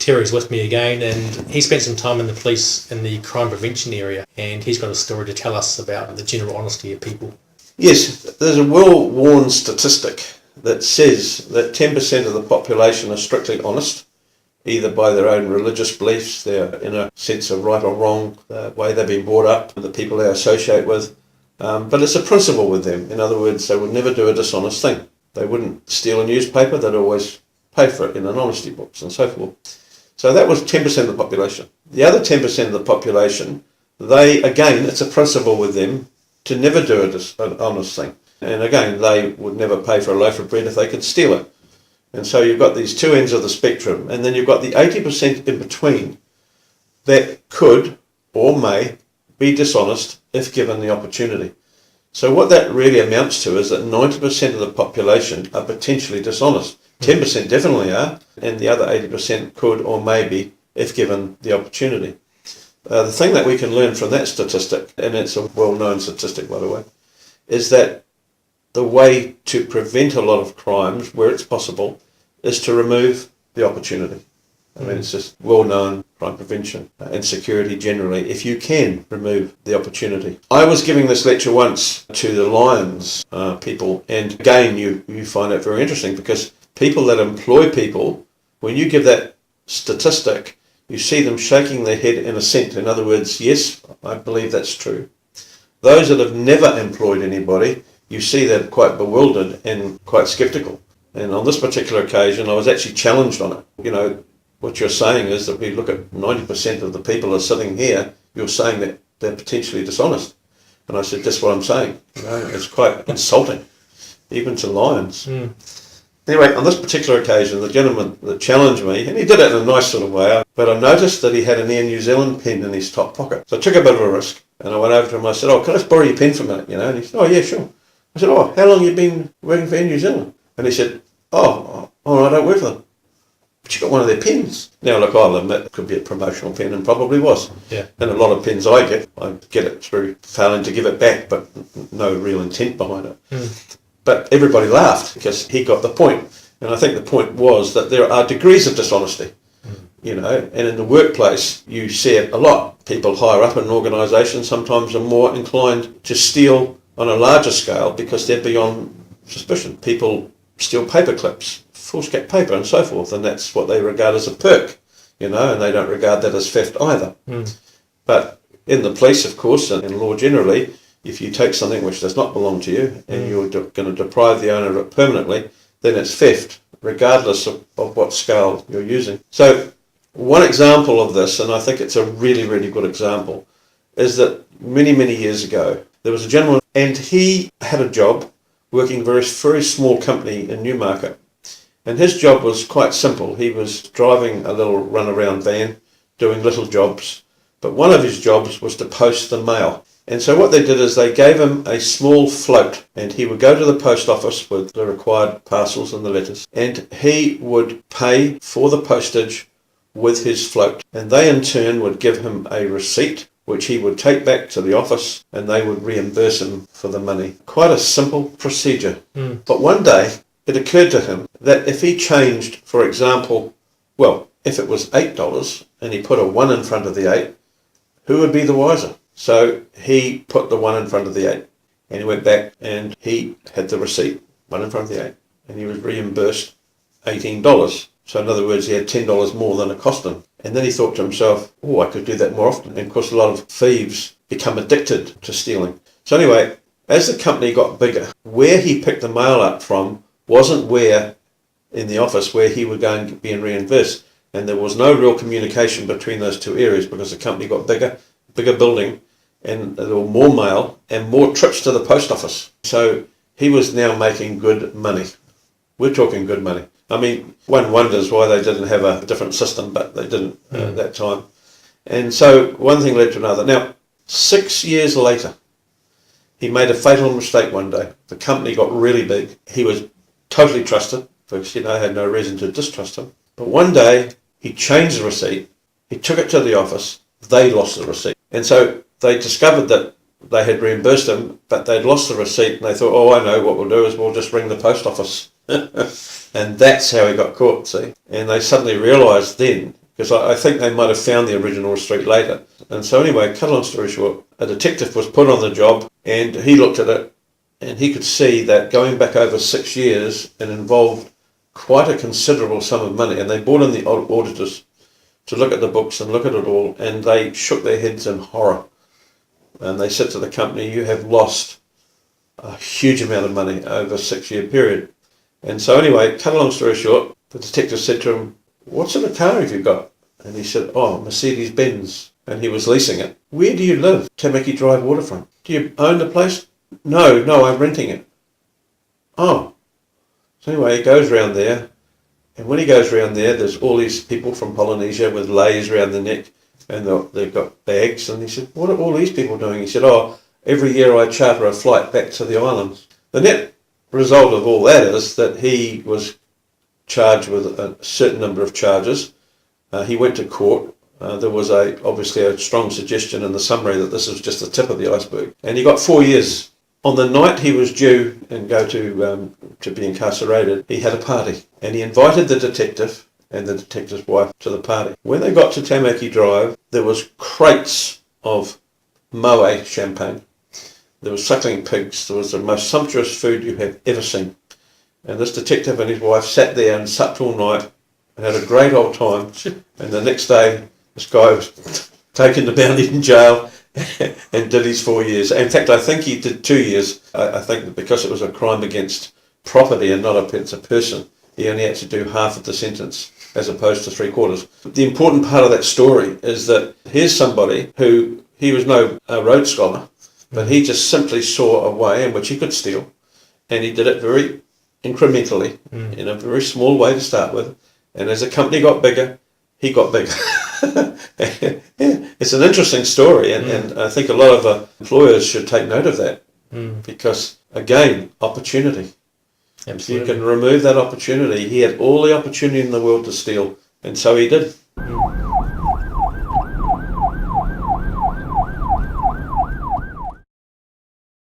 Terry's with me again, and he spent some time in the police in the crime prevention area, and he's got a story to tell us about the general honesty of people. Yes, there's a well-worn statistic that says that 10% of the population are strictly honest, either by their own religious beliefs, their inner sense of right or wrong, the way they've been brought up, the people they associate with. But it's a principle with them. In other words, they would never do a dishonest thing. They wouldn't steal a newspaper, they'd always pay for it in an honesty books and so forth. So that was 10% of the population. The other 10% of the population, it's a principle with them to never do an honest thing. And again, they would never pay for a loaf of bread if they could steal it. And so you've got these two ends of the spectrum, and then you've got the 80% in between that could or may be dishonest if given the opportunity. So what that really amounts to is that 90% of the population are potentially dishonest. 10% definitely are, and the other 80% could or may be if given the opportunity. The thing that we can learn from that statistic, and it's a well-known statistic by the way, is that the way to prevent a lot of crimes where it's possible is to remove the opportunity. I mean, it's just well-known crime prevention and security generally, if you can remove the opportunity. I was giving this lecture once to the Lions people, and again, you find it very interesting because people that employ people, when you give that statistic, you see them shaking their head in assent. In other words, yes, I believe that's true. Those that have never employed anybody, you see that quite bewildered and quite sceptical. And on this particular occasion, I was actually challenged on it. You know, what you're saying is that we look at 90% of the people that are sitting here, you're saying that they're potentially dishonest. And I said, that's what I'm saying. You know, it's quite insulting, even to Lions. Anyway, on this particular occasion, the gentleman that challenged me, and he did it in a nice sort of way, but I noticed that he had an Air New Zealand pen in his top pocket. So I took a bit of a risk, and I went over to him, I said, can I just borrow your pen for a minute, you know? And he said, yeah, sure. I said, how long have you been working for Air New Zealand? And he said, all right, I don't work for them. But you got one of their pens. Now, look, I'll admit it could be a promotional pen, and probably was. Yeah. And a lot of pens I get it through failing to give it back, but no real intent behind it. But everybody laughed because he got the point. And I think the point was that there are degrees of dishonesty, you know, and in the workplace you see it a lot. People higher up in an organisation sometimes are more inclined to steal on a larger scale because they're beyond suspicion. People steal paper clips, foolscap paper and so forth, and that's what they regard as a perk, you know, and they don't regard that as theft either. But in the police, of course, and in law generally, if you take something which does not belong to you and you're going to deprive the owner of it permanently, then it's theft, regardless of what scale you're using. So one example of this, and I think it's a really, really good example, is that many, many years ago, there was a gentleman and he had a job working for a very small company in Newmarket. And his job was quite simple. He was driving a little run-around van, doing little jobs. But one of his jobs was to post the mail. And so what they did is they gave him a small float, and he would go to the post office with the required parcels and the letters, and he would pay for the postage with his float. And they in turn would give him a receipt, which he would take back to the office, and they would reimburse him for the money. Quite a simple procedure. But one day it occurred to him that if he changed, for example, if it was $8 and he put a 1 in front of the 8, who would be the wiser? So he put the 1 in front of the 8, and he went back and he had the receipt, 1 in front of the 8, and he was reimbursed $18. So in other words, he had $10 more than it cost him. And then he thought to himself, I could do that more often. And of course, a lot of thieves become addicted to stealing. So anyway, as the company got bigger, where he picked the mail up from wasn't where in the office where he would go and be reimbursed. And there was no real communication between those two areas because the company got bigger building, and there were more mail and more trips to the post office. So he was now making good money. We're talking good money. I mean, one wonders why they didn't have a different system, but they didn't at that time. And so one thing led to another. Now, 6 years later, he made a fatal mistake one day. The company got really big. He was totally trusted because, I had no reason to distrust him. But one day, he changed the receipt. He took it to the office. They lost the receipt. And so they discovered that they had reimbursed him, but they'd lost the receipt, and they thought, I know what we'll do is we'll just ring the post office. And that's how he got caught, see. And they suddenly realised then because I think they might have found the original street later. And so anyway, cut a long story short, a detective was put on the job, and he looked at it, and he could see that going back over 6 years, it involved quite a considerable sum of money. And they brought in the auditors to look at the books and look at it all, and they shook their heads in horror. And they said to the company, you have lost a huge amount of money over a 6-year period. And so anyway, cut a long story short, the detective said to him, what sort of car have you got? And he said, oh, Mercedes-Benz. And he was leasing it. Where do you live? Tamaki Drive waterfront. Do you own the place? No, I'm renting it. Oh. So anyway, he goes round there. And when he goes round there, there's all these people from Polynesia with leis around their neck. And they've got bags. And he said, what are all these people doing? He said, oh, every year I charter a flight back to the islands. The net result of all that is that he was charged with a certain number of charges. He went to court. There was obviously a strong suggestion in the summary that this was just the tip of the iceberg. And he got 4 years. On the night he was due and go to be incarcerated, he had a party. And he invited the detective and the detective's wife to the party. When they got to Tamaki Drive, there was crates of Moe champagne. There was suckling pigs. There was the most sumptuous food you have ever seen. And this detective and his wife sat there and supped all night and had a great old time. And the next day, this guy was taken to Mount Eden jail and did his 4 years. In fact, I think he did 2 years. I think that because it was a crime against property and not a person, he only had to do half of the sentence as opposed to 3/4. The important part of that story is that here's somebody who, he was no Rhodes Scholar, but he just simply saw a way in which he could steal, and he did it very incrementally, in a very small way to start with. And as the company got bigger, he got bigger. Yeah, it's an interesting story, and I think a lot of employers should take note of that, because, again, opportunity. Absolutely. If you can remove that opportunity, he had all the opportunity in the world to steal, and so he did.